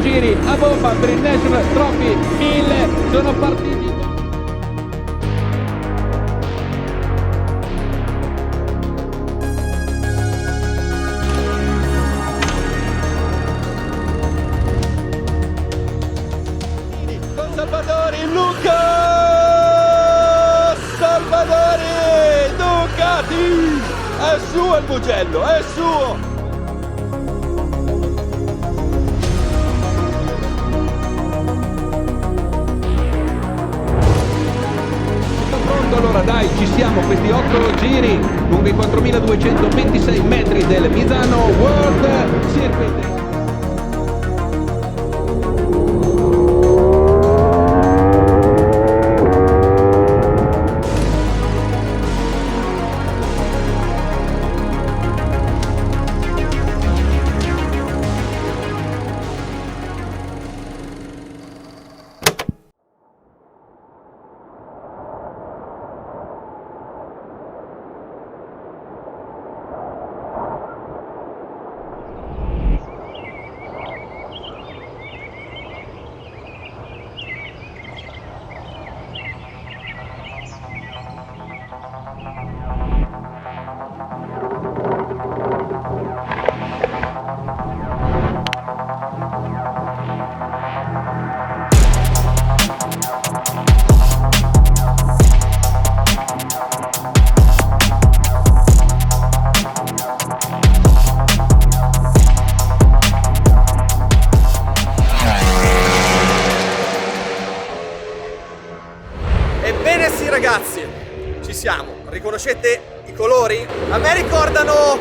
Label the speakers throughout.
Speaker 1: Giri a bomba per il National Trophy 1000, sono partiti. Con Salvadori, Luca Salvadori, Ducati, è suo il Mugello, è suo. Allora dai, ci siamo, questi 8 giri lungo i 4226 metri del Misano World Circuit.
Speaker 2: Ebbene sì ragazzi, ci siamo, riconoscete i colori? A me ricordano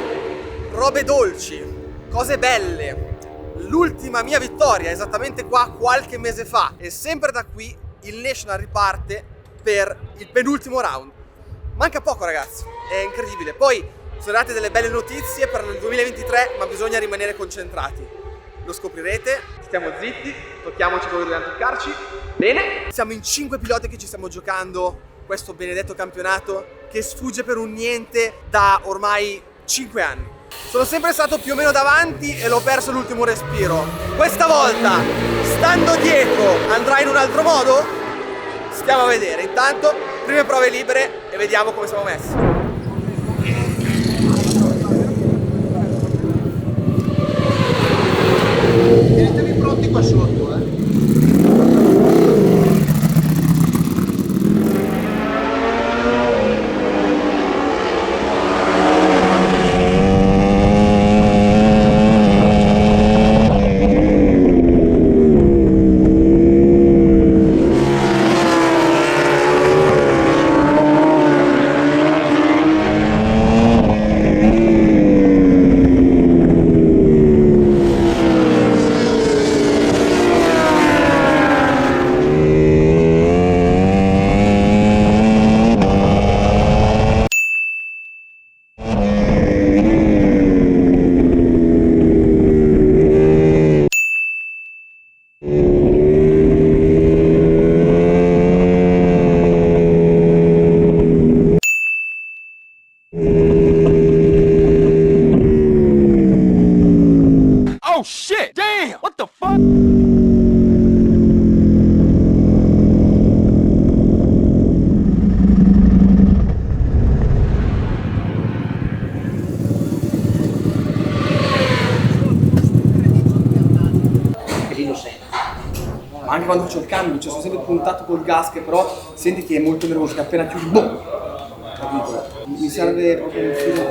Speaker 2: robe dolci, cose belle. L'ultima mia vittoria è esattamente qua qualche mese fa e sempre da qui il National riparte per il penultimo round. Manca poco ragazzi, è incredibile. Poi sono arrivate delle belle notizie per il 2023, ma bisogna rimanere concentrati. Lo scoprirete, stiamo zitti, tocchiamoci dove dobbiamo toccarci. Bene, siamo in 5 piloti che ci stiamo giocando questo benedetto campionato che sfugge per un niente da ormai 5 anni. Sono sempre stato più o meno davanti e l'ho perso l'ultimo respiro. Questa volta, stando dietro, andrà in un altro modo? Stiamo a vedere. Intanto, prime prove libere e vediamo come siamo messi.
Speaker 3: Tenetevi pronti qua sotto, eh.
Speaker 1: Oh shit! Damn! What the fuck?
Speaker 2: Anche quando faccio il cambio, cioè sono sempre puntato col gas che però senti che è molto nervoso, che appena chiudi, boom! Capito? Mi serve proprio un filo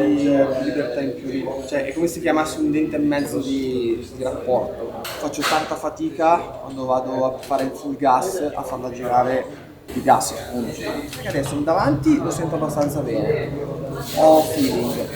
Speaker 2: di libertà in più, cioè è come se chiamassi un dente e mezzo di rapporto. Faccio tanta fatica quando vado a fare il full gas a farla girare il gas, appunto. Perché adesso davanti lo sento abbastanza bene, ho feeling.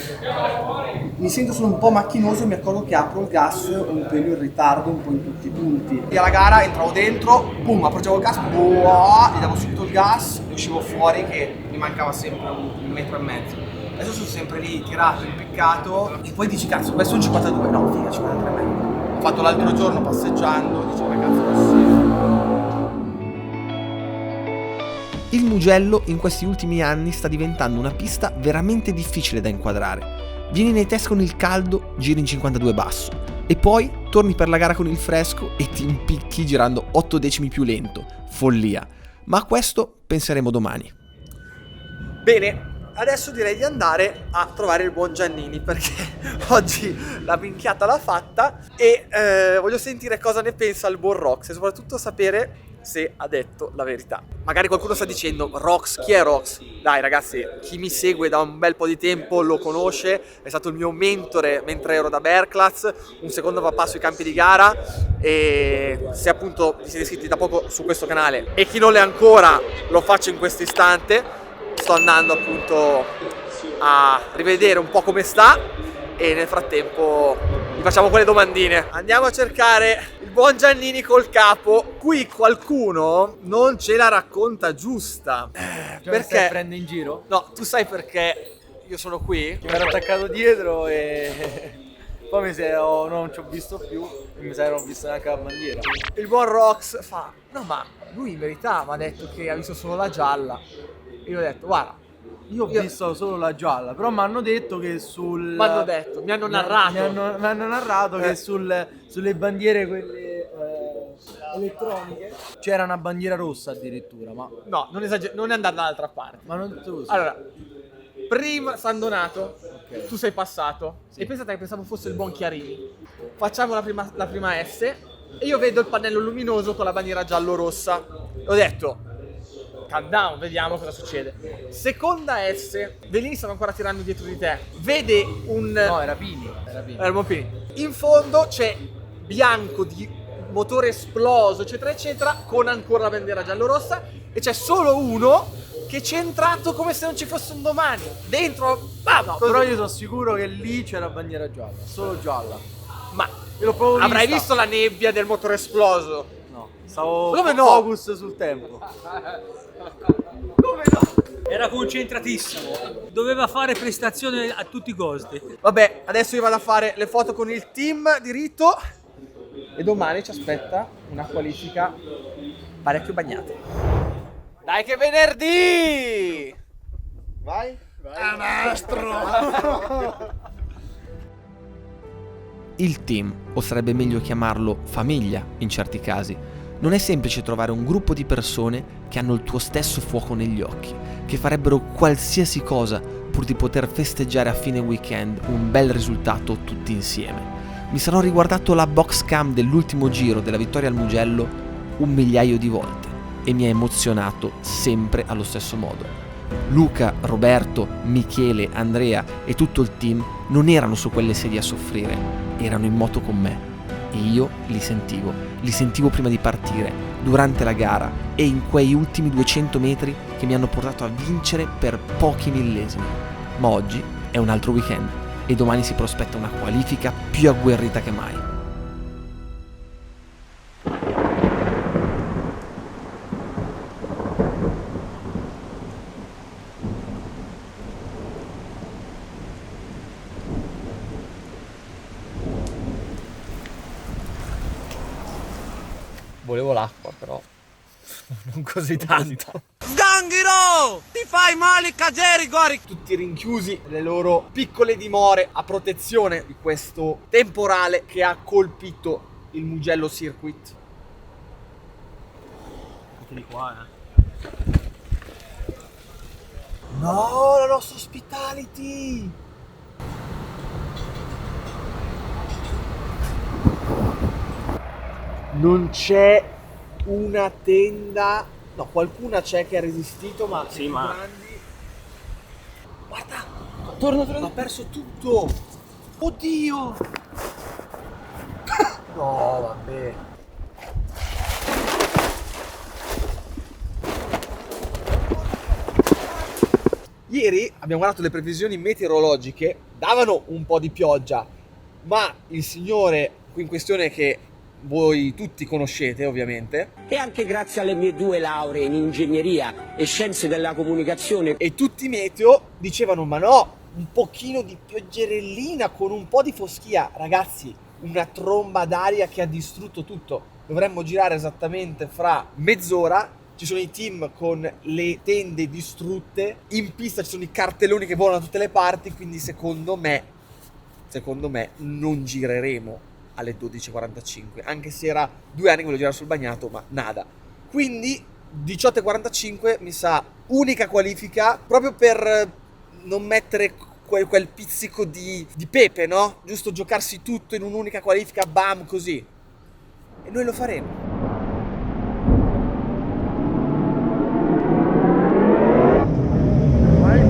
Speaker 2: Mi sento solo un po' macchinoso e mi accorgo che apro il gas un pelo in ritardo, un po' in tutti i punti. E alla gara entravo dentro, boom, aprivo il gas, boom, gli davo subito il gas e uscivo fuori che mi mancava sempre un metro e mezzo. Adesso sono sempre lì, tirato, impiccato e poi dici cazzo, questo è un 52, no, figa, 53 metri. Ho fatto l'altro giorno passeggiando, dicevo ma cazzo,
Speaker 4: Il Mugello in questi ultimi anni sta diventando una pista veramente difficile da inquadrare. Vieni nei test con il caldo, giri in 52 basso e poi torni per la gara con il fresco e ti impicchi girando 8 decimi più lento. Follia. Ma a questo penseremo domani.
Speaker 2: Bene, adesso direi di andare a trovare il buon Giannini, perché oggi la minchiata l'ha fatta e voglio sentire cosa ne pensa il buon Rox e soprattutto sapere se ha detto la verità. Magari qualcuno sta dicendo: Rox, chi è Rox? Dai ragazzi, chi mi segue da un bel po' di tempo lo conosce, è stato il mio mentore mentre ero da Bergklaz, un secondo papà sui campi di gara, e se appunto vi siete iscritti da poco su questo canale e chi non l'è ancora lo faccio in questo istante. Sto andando appunto a rivedere un po' come sta e nel frattempo gli facciamo quelle domandine. Andiamo a cercare il buon Giannini col capo. Qui qualcuno non ce la racconta giusta. Perché
Speaker 5: prende in giro?
Speaker 2: No, tu sai perché io sono qui?
Speaker 5: Mi ero attaccato dietro e poi non ci ho visto più e mi sa che non ho visto neanche la bandiera.
Speaker 2: Il buon Rox fa: no, ma lui in verità mi ha detto che ha visto solo la gialla. Io ho detto: guarda,
Speaker 5: Io ho visto solo la gialla, però mi hanno detto che mi
Speaker 2: hanno narrato.
Speaker 5: Mi hanno narrato che sulle bandiere quelle elettroniche c'era una bandiera rossa addirittura, ma
Speaker 2: No, non è andata dall'altra parte.
Speaker 5: ma non tutto così.
Speaker 2: Allora, prima San Donato,
Speaker 5: Ok.
Speaker 2: tu sei passato e pensavo fosse il buon Chiarini. Facciamo la prima S e io vedo il pannello luminoso con la bandiera giallo-rossa. Ho detto: calm down, vediamo cosa succede. Seconda S, Velini stava ancora tirando dietro di te. Vede
Speaker 5: No, era Pini.
Speaker 2: era il buon Pini. In fondo c'è bianco di motore esploso, eccetera, eccetera, con ancora la bandiera giallo-rossa e c'è solo uno che c'è entrato come se non ci fosse un domani. Dentro,
Speaker 5: No, però io sono sicuro che lì c'era bandiera gialla, solo gialla.
Speaker 2: ma
Speaker 5: Io l'ho proprio
Speaker 2: avrai
Speaker 5: vista.
Speaker 2: visto la nebbia del motore esploso?
Speaker 5: No, stavo
Speaker 2: Come no?
Speaker 5: focus sul tempo.
Speaker 2: Come no?
Speaker 6: Era concentratissimo, doveva fare prestazione a tutti i costi.
Speaker 2: Vabbè, adesso io vado a fare le foto con il team di Rito e domani ci aspetta una qualifica parecchio bagnata. Dai che è venerdì!
Speaker 3: Vai?
Speaker 4: Il team, o sarebbe meglio chiamarlo famiglia in certi casi, non è semplice trovare un gruppo di persone che hanno il tuo stesso fuoco negli occhi, che farebbero qualsiasi cosa pur di poter festeggiare a fine weekend un bel risultato tutti insieme. Mi sarò riguardato la box cam dell'ultimo giro della vittoria al Mugello 1.000.000 di volte e mi ha emozionato sempre allo stesso modo. Luca, Roberto, Michele, Andrea e tutto il team non erano su quelle sedie a soffrire, erano in moto con me e io li sentivo prima di partire, durante la gara e in quei ultimi 200 metri che mi hanno portato a vincere per pochi millesimi. Ma oggi è un altro weekend e domani si prospetta una qualifica più agguerrita che mai.
Speaker 5: Volevo l'acqua, però non così tanto.
Speaker 2: Zganghero! Ti fai male, Kageri Gori! Tutti rinchiusi nelle loro piccole dimore a protezione di questo temporale che ha colpito il Mugello Circuit.
Speaker 6: Anche di qua,
Speaker 2: No, la nostra hospitality! Non c'è una tenda. No, qualcuna c'è che ha resistito, ma
Speaker 6: Sì,
Speaker 2: i
Speaker 6: ma-
Speaker 2: grandi. Guarda! Torno. Ho perso tutto! Oddio! No, vabbè. Ieri abbiamo guardato le previsioni meteorologiche, davano un po' di pioggia, ma il signore qui in questione che voi tutti conoscete ovviamente,
Speaker 7: E anche grazie alle mie 2 lauree in ingegneria e scienze della comunicazione.
Speaker 2: e tutti i meteo dicevano: ma no, un pochino di pioggerellina con un po' di foschia. Ragazzi, una tromba d'aria che ha distrutto tutto. Dovremmo girare esattamente fra mezz'ora ci sono i team con le tende distrutte, in pista ci sono i cartelloni che volano da tutte le parti, quindi secondo me non gireremo alle 12.45, anche se era 2 anni che volevo girare sul bagnato, ma nada. Quindi 18.45 mi sa unica qualifica, proprio per non mettere quel pizzico di pepe, no? Giusto giocarsi tutto in un'unica qualifica, bam, così. E noi lo faremo. Vai.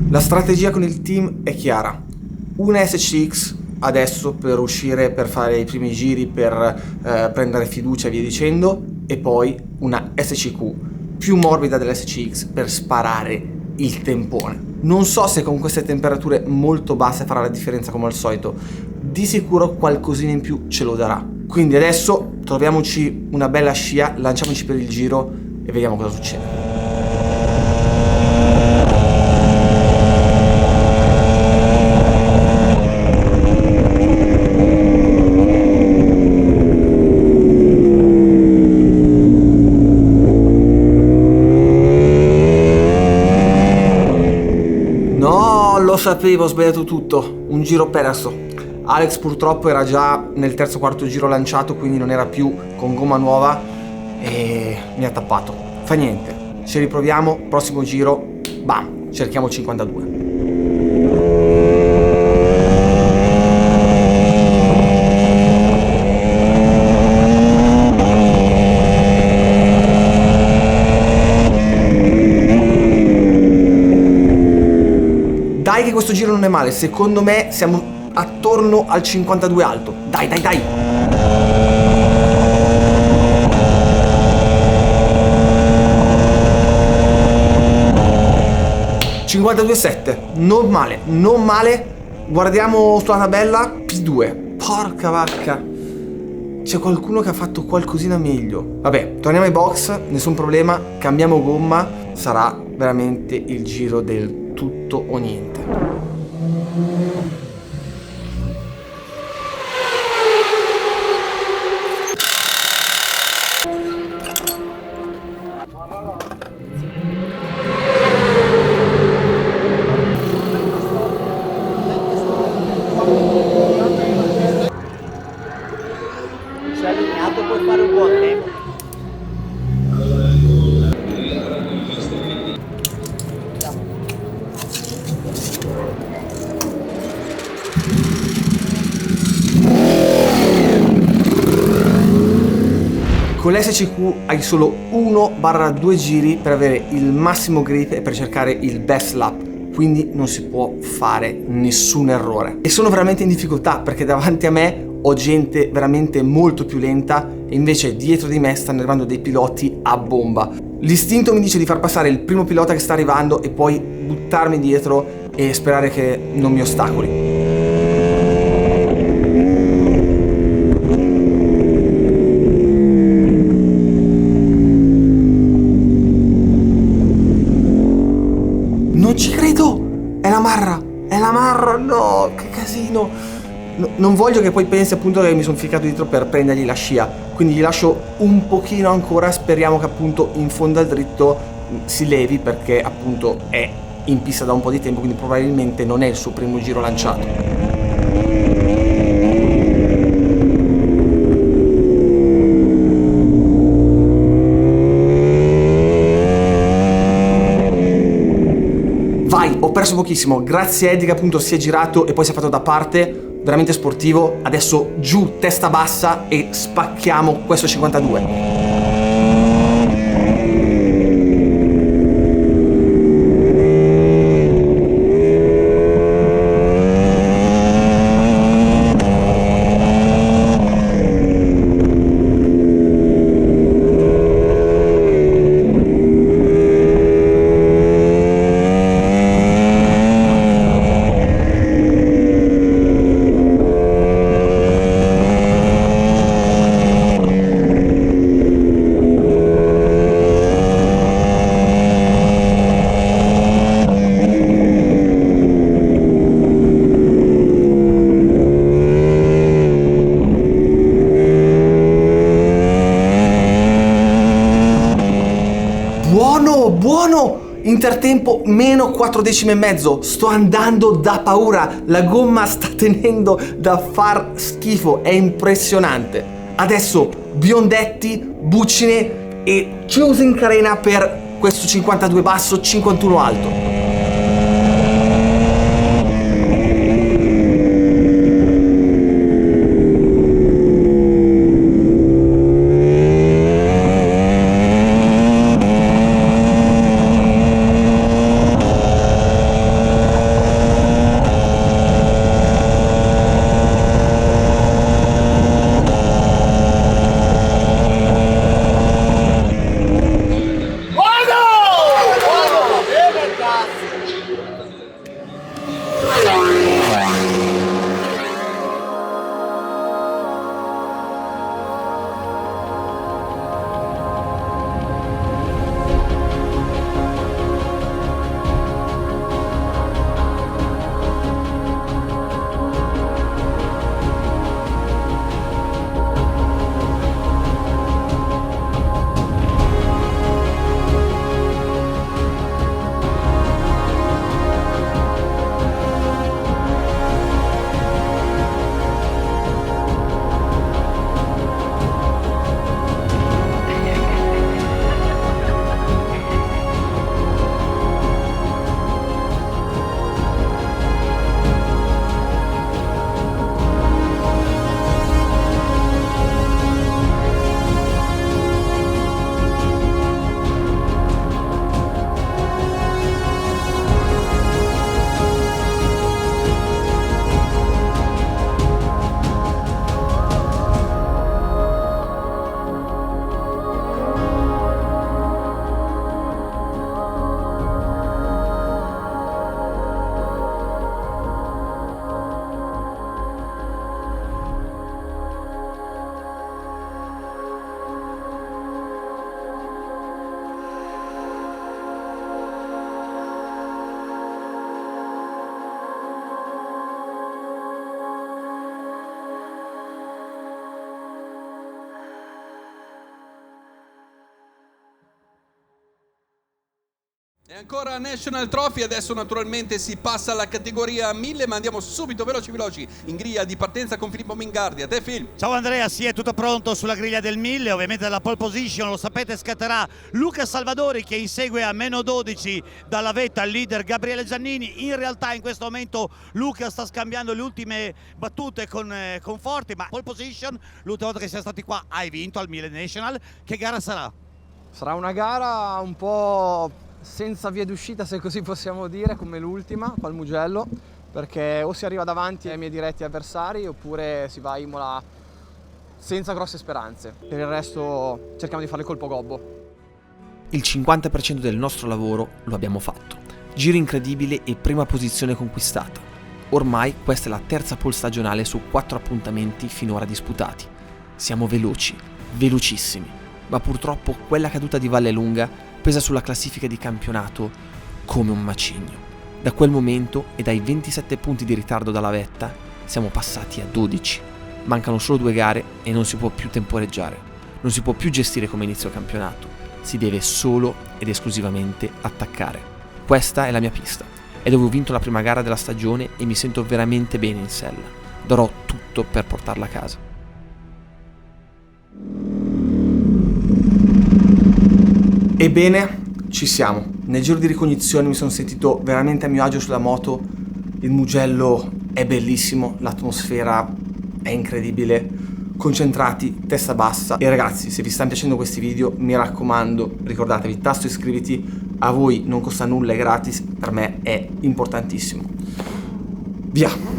Speaker 8: La strategia con il team è chiara. Una SCX adesso per uscire, per fare i primi giri, per prendere fiducia e via dicendo, e poi una SCQ più morbida dell'SCX per sparare il tempone. Non so se con queste temperature molto basse farà la differenza come al solito, di sicuro qualcosina in più ce lo darà. Quindi adesso troviamoci una bella scia, lanciamoci per il giro e vediamo cosa succede. Lo sapevo, ho sbagliato tutto, un giro perso. Alex purtroppo era già nel terzo quarto giro lanciato, quindi non era più con gomma nuova e mi ha tappato. Fa niente, ci riproviamo, prossimo giro, bam, cerchiamo 52. Dai che questo giro non è male, secondo me siamo attorno al 52 alto. Dai. 52,7, non male. Guardiamo sulla tabella, P2. Porca vacca, c'è qualcuno che ha fatto qualcosina meglio. Vabbè, torniamo ai box, nessun problema, cambiamo gomma, sarà veramente il giro del tutto o niente.
Speaker 3: Sei allineato, puoi fare un buon tempo.
Speaker 8: Con l'SCQ hai solo 1/2 giri per avere il massimo grip e per cercare il best lap, quindi non si può fare nessun errore. E sono veramente in difficoltà perché davanti a me ho gente veramente molto più lenta e invece dietro di me stanno arrivando dei piloti a bomba. L'istinto mi dice di far passare il primo pilota che sta arrivando e poi buttarmi dietro e sperare che non mi ostacoli. Non ci credo! È la marra, no, che casino! Non voglio che poi pensi appunto che mi sono ficcato dietro per prendergli la scia, quindi gli lascio un pochino ancora, speriamo che appunto in fondo al dritto si levi perché appunto è in pista da un po' di tempo, quindi probabilmente non è il suo primo giro lanciato. Ho perso pochissimo, grazie a Eddie che appunto si è girato e poi si è fatto da parte, veramente sportivo. Adesso giù, testa bassa e spacchiamo questo 52. Intertempo meno 4 decimi e mezzo. Sto andando da paura. La gomma sta tenendo da far schifo. È impressionante. Adesso biondetti, buccine e chiuso in carena per questo 52 basso, 51 alto.
Speaker 1: E ancora National Trophy, adesso naturalmente si passa alla categoria 1000, ma andiamo subito veloci in griglia di partenza con Filippo Mingardi. A te Phil.
Speaker 9: Ciao Andrea, sì, è tutto pronto sulla griglia del 1000, ovviamente dalla pole position, lo sapete, scatterà Luca Salvadori che insegue a meno 12 dalla vetta il leader Gabriele Giannini. In realtà in questo momento Luca sta scambiando le ultime battute con Forti, ma pole position, l'ultima volta che siamo stati qua hai vinto al 1000 National. Che gara sarà?
Speaker 10: Sarà una gara un po' senza via d'uscita, se così possiamo dire, come l'ultima qua al Mugello, perché o si arriva davanti ai miei diretti avversari oppure si va a Imola senza grosse speranze. Per il resto cerchiamo di fare il colpo gobbo.
Speaker 4: Il 50% del nostro lavoro lo abbiamo fatto. Giro incredibile e prima posizione conquistata. Ormai questa è la terza pole stagionale su 4 appuntamenti finora disputati. Siamo veloci, velocissimi, ma purtroppo quella caduta di Vallelunga pesa sulla classifica di campionato come un macigno. Da quel momento e dai 27 punti di ritardo dalla vetta siamo passati a 12. Mancano solo 2 gare e non si può più temporeggiare. Non si può più gestire come inizio campionato. Si deve solo ed esclusivamente attaccare. Questa è la mia pista. È dove ho vinto la prima gara della stagione e mi sento veramente bene in sella. Darò tutto per portarla a casa.
Speaker 8: Ebbene, ci siamo. Nel giro di ricognizione mi sono sentito veramente a mio agio sulla moto. Il Mugello è bellissimo, l'atmosfera è incredibile. Concentrati, testa bassa. E ragazzi, se vi stanno piacendo questi video, mi raccomando, ricordatevi, tasto iscriviti. A voi non costa nulla, è gratis, per me è importantissimo. Via!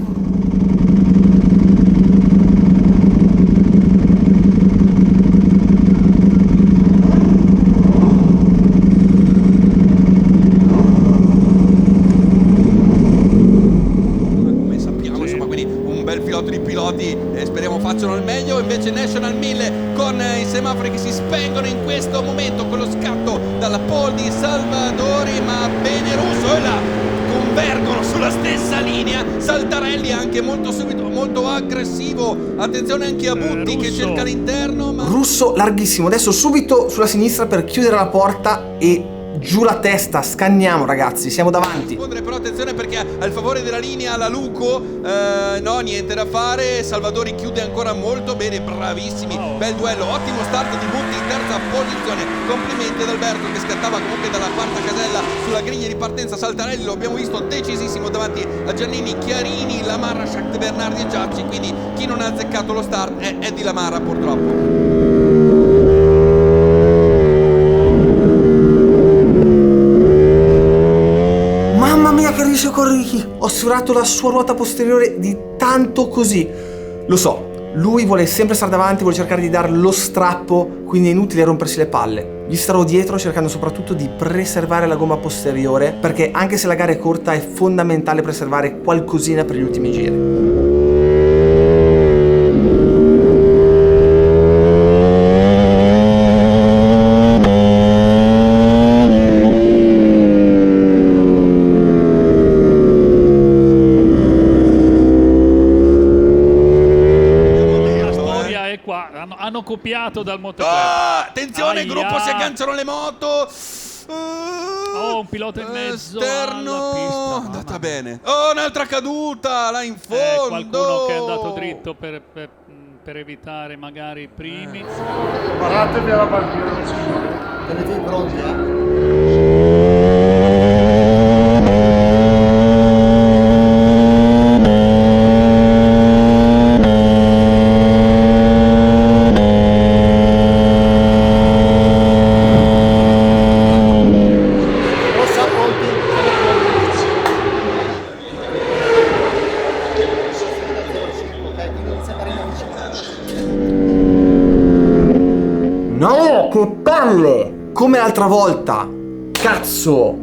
Speaker 1: Speriamo facciano il meglio. Invece National 1000 con i semafori che si spengono in questo momento con lo scatto dalla pole di Salvadori, ma bene Russo e là convergono sulla stessa linea. Saltarelli anche molto subito, molto aggressivo. Attenzione anche a Butti che cerca l'interno, ma...
Speaker 8: Russo larghissimo, adesso subito sulla sinistra per chiudere la porta e giù la testa, scanniamo ragazzi, siamo davanti.
Speaker 1: Però attenzione perché al favore della linea la Luco, no, niente da fare. Salvadori chiude ancora molto bene, bravissimi, bel duello, ottimo start di Mutti in terza posizione. Complimenti ad Alberto che scattava comunque dalla quarta casella sulla griglia di partenza. Saltarelli lo abbiamo visto decisissimo davanti a Giannini, Chiarini, Lamara, Schacht, Bernardi e Giacci. Quindi chi non ha azzeccato lo start è di Lamara purtroppo.
Speaker 8: Mamma mia che rischio con Ricky! Ho sfiorato la sua ruota posteriore di tanto così. Lo so, lui vuole sempre stare davanti, vuole cercare di dare lo strappo, quindi è inutile rompersi le palle. Gli starò dietro cercando soprattutto di preservare la gomma posteriore, perché anche se la gara è corta è fondamentale preservare qualcosina per gli ultimi giri.
Speaker 11: Hanno copiato dal motoclub.
Speaker 1: Attenzione, il gruppo si agganciano le moto.
Speaker 11: Un pilota in mezzo
Speaker 1: esterno,
Speaker 11: alla pista.
Speaker 1: andata bene. Un'altra caduta là in fondo.
Speaker 11: Qualcuno che è andato dritto per evitare magari i primi.
Speaker 3: Paratevi alla bandiera. Tenete pronti,
Speaker 8: No, che palle! Come l'altra volta! Cazzo!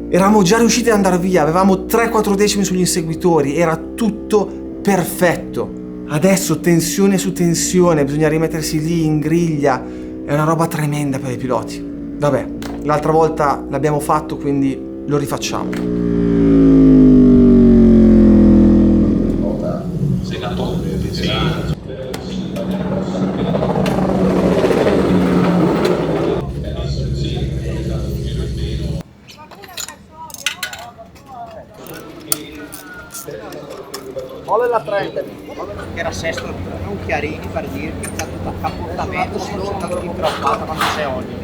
Speaker 8: Eravamo già riusciti ad andare via, avevamo 3-4 decimi sugli inseguitori, era tutto perfetto. Adesso tensione su tensione, bisogna rimettersi lì in griglia, è una roba tremenda per i piloti. Vabbè, l'altra volta l'abbiamo fatto, quindi lo rifacciamo.
Speaker 3: Molle la 30, che era sesto, non Chiarini per dirti che da capottamento si è stato ingrappato ma non c'è oggi.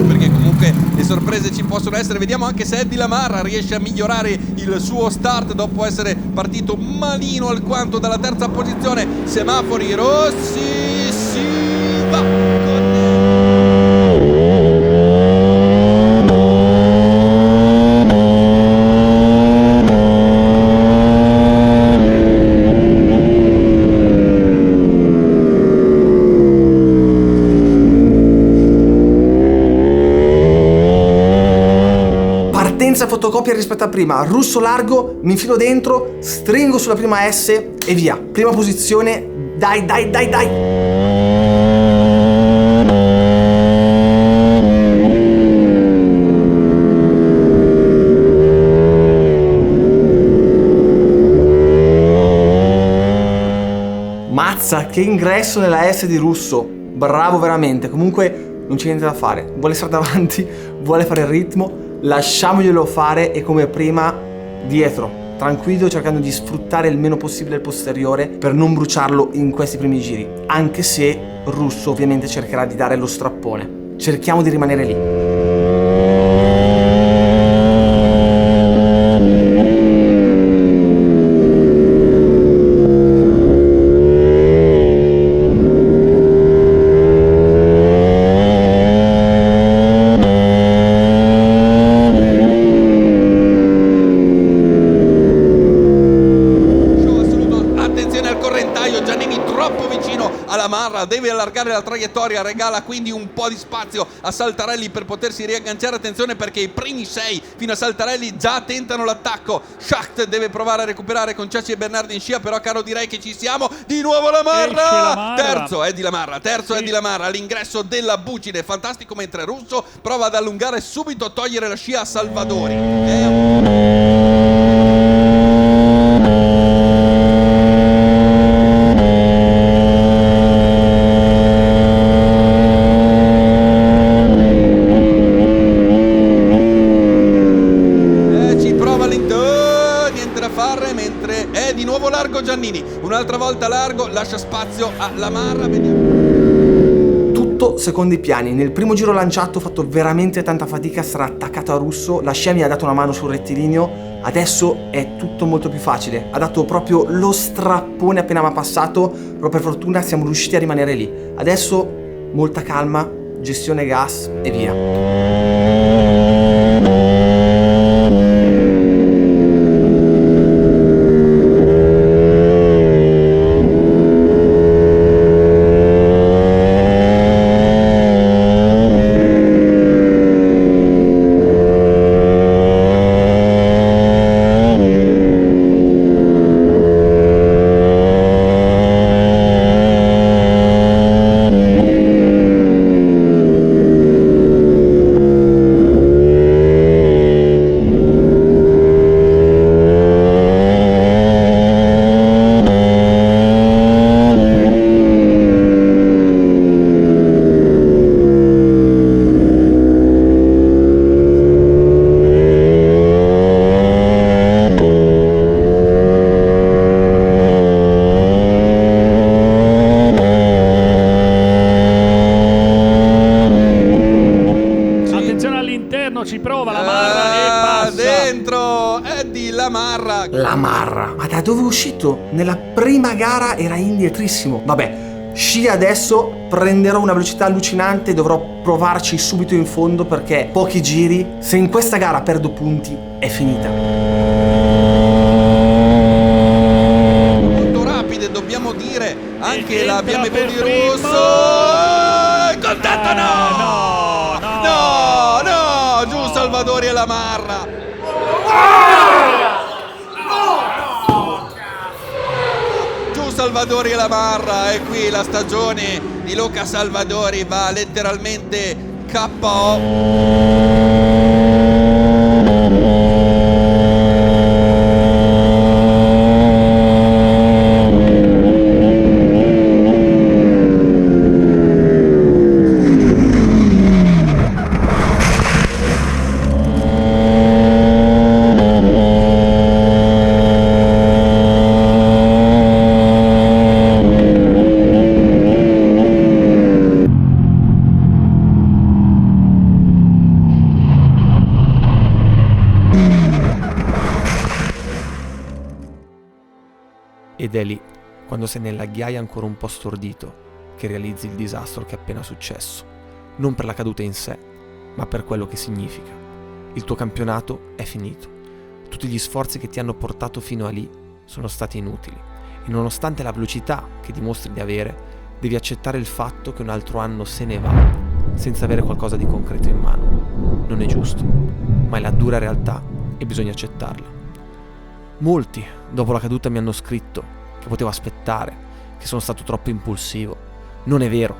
Speaker 1: Perché comunque le sorprese ci possono essere. Vediamo anche se Eddie Lamar riesce a migliorare il suo start dopo essere partito malino alquanto dalla terza posizione. Semafori rossi, si va con...
Speaker 8: Fotocopia rispetto a prima, russo largo, mi infilo dentro, stringo sulla prima S e via. Prima posizione, dai. Mazza, che ingresso nella S di Russo, bravo veramente. Comunque non c'è niente da fare, vuole stare davanti, vuole fare il ritmo, lasciamoglielo fare e come prima dietro, tranquillo, cercando di sfruttare il meno possibile il posteriore per non bruciarlo in questi primi giri, anche se Russo ovviamente cercherà di dare lo strappone. Cerchiamo di rimanere lì.
Speaker 1: La Marra deve allargare la traiettoria, regala quindi un po' di spazio a Saltarelli per potersi riagganciare. Attenzione perché i primi 6 fino a Saltarelli già tentano l'attacco. Schacht deve provare a recuperare con Ciacci e Bernardi in scia, però caro direi che ci siamo. Di nuovo La Marra, terzo è di La Marra, è di La Marra all'ingresso della Bucine, fantastico, mentre Russo prova ad allungare subito, togliere la scia a Salvadori. Giannini, un'altra volta largo, lascia spazio a La Marra. Vediamo.
Speaker 8: Tutto secondo i piani. Nel primo giro lanciato ho fatto veramente tanta fatica, sarà attaccato a Russo, la scia mi ha dato una mano sul rettilineo, adesso è tutto molto più facile, ha dato proprio lo strappone appena mi ha passato, però per fortuna siamo riusciti a rimanere lì. Adesso molta calma, gestione gas e via.
Speaker 11: Ci prova La Marra e passa
Speaker 1: dentro. È di La Marra.
Speaker 8: La Marra, ma da dove è uscito? Nella prima gara era indietrissimo. Vabbè, sci adesso, prenderò una velocità allucinante, dovrò provarci subito in fondo perché pochi giri, se in questa gara perdo punti è finita.
Speaker 1: Molto rapide, dobbiamo dire, anche la BMW di Russo. Contatto giù Salvadori e La Marra. Giù Salvadori e La Marra. E qui la stagione di Luca Salvadori va letteralmente KO.
Speaker 4: Ed è lì, quando sei nella ghiaia ancora un po' stordito, che realizzi il disastro che è appena successo. Non per la caduta in sé, ma per quello che significa. Il tuo campionato è finito. Tutti gli sforzi che ti hanno portato fino a lì sono stati inutili. E nonostante la velocità che dimostri di avere, devi accettare il fatto che un altro anno se ne va, senza avere qualcosa di concreto in mano. Non è giusto, ma è la dura realtà e bisogna accettarla. Molti, dopo la caduta, mi hanno scritto che potevo aspettare, che sono stato troppo impulsivo. Non è vero,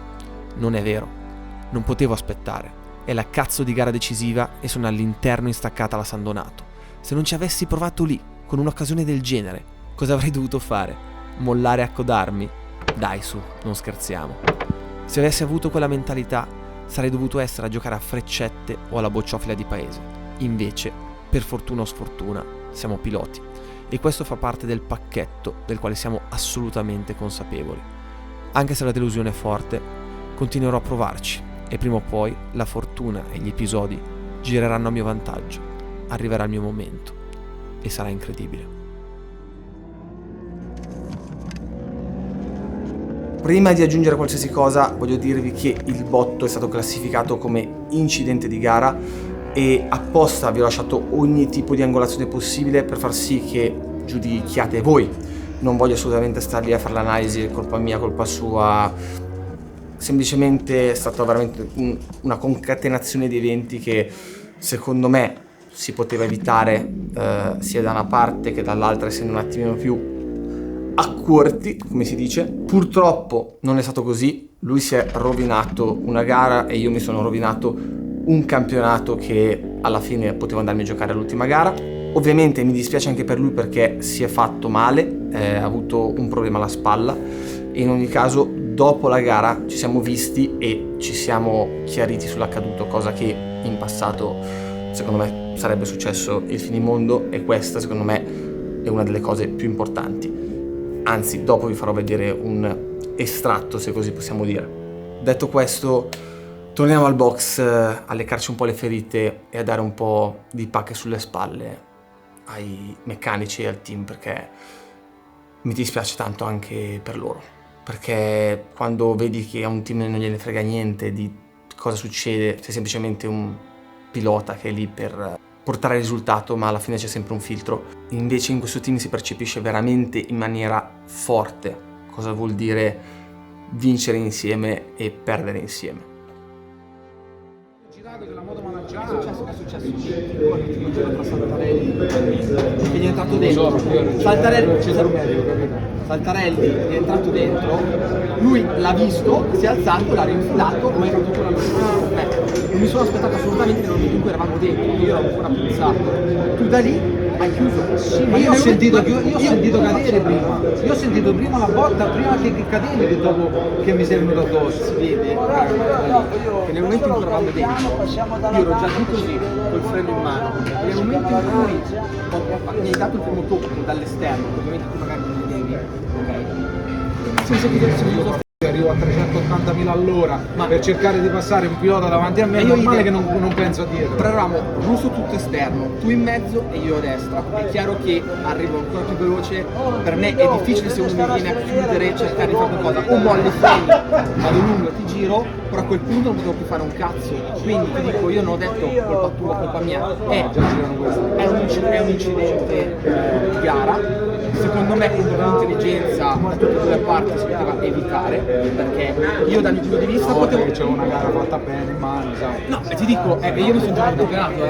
Speaker 4: non potevo aspettare. È la cazzo di gara decisiva e sono all'interno instaccata alla San Donato. Se non ci avessi provato lì, con un'occasione del genere, cosa avrei dovuto fare? Mollare e accodarmi? Dai su, non scherziamo. Se avessi avuto quella mentalità, sarei dovuto essere a giocare a freccette o alla bocciofila di paese. Invece, per fortuna o sfortuna, siamo piloti. E questo fa parte del pacchetto del quale siamo assolutamente consapevoli. Anche se la delusione è forte, continuerò a provarci e prima o poi la fortuna e gli episodi gireranno a mio vantaggio. Arriverà il mio momento e sarà incredibile.
Speaker 8: Prima di aggiungere qualsiasi cosa, voglio dirvi che il botto è stato classificato come incidente di gara e apposta vi ho lasciato ogni tipo di angolazione possibile per far sì che giudichiate voi. non voglio assolutamente star lì a fare l'analisi, colpa mia, colpa sua, semplicemente è stata veramente una concatenazione di eventi che secondo me si poteva evitare sia da una parte che dall'altra, essendo un attimino più accorti, come si dice. Purtroppo non è stato così, lui si è rovinato una gara e io mi sono rovinato un campionato che alla fine potevo andarmi a giocare all'ultima gara. Ovviamente mi dispiace anche per lui perché si è fatto male, ha avuto un problema alla spalla e in ogni caso dopo la gara ci siamo visti e ci siamo chiariti sull'accaduto, cosa che in passato secondo me sarebbe successo il finimondo, e questa secondo me è una delle cose più importanti. Anzi, dopo vi farò vedere un estratto, se così possiamo dire. Detto questo, torniamo al box a leccarci un po' le ferite e a dare un po' di pacche sulle spalle ai meccanici e al team, perché mi dispiace tanto anche per loro, perché quando vedi che a un team non gliene frega niente di cosa succede, c'è semplicemente un pilota che è lì per portare il risultato, ma alla fine c'è sempre un filtro. Invece in questo team si percepisce veramente in maniera forte cosa vuol dire vincere insieme e perdere insieme.
Speaker 10: Della moto managgiata è successo un giro tra Saltarelli che gli è entrato dentro. Saltarelli è entrato dentro, lui l'ha visto, si è alzato, l'ha rinfilato, ma è entrato ancora con me. Non mi sono aspettato assolutamente nel momento in cui eravamo dentro, io ero ancora pensato. Tu da lì hai chiuso. Sì, ma io ho sentito cadere prima. Io ho sentito prima la botta, prima che cadevi, che dopo che mi sei venuto addosso. Si vede che nel momento in cui eravamo dentro io ero già più così, col freno in mano. E nel momento in cui mi hai dato il primo tocco dall'esterno, ovviamente tu magari non vedevi, ok? Senza che arrivo a 380.000 all'ora per cercare di passare un pilota davanti a me, è normale che non penso a dietro. Però eravamo Russo tutto esterno, tu in mezzo e io a destra. È chiaro che arrivo ancora più veloce, per me è difficile se uno mi viene a chiudere, cercare di fare qualcosa. O molli i freni, vado lungo, ti giro, però a quel punto non potevo più fare un cazzo. Quindi ti dico, io non ho detto colpa tua, colpa mia, è un incidente di gara. Secondo me con l'intelligenza da tutte e due le parti si poteva evitare, perché io dal mio punto di vista potevo... C'è una gara fatta bene in mano, sai. No, e ti dico, io mi sono giocato il campionato,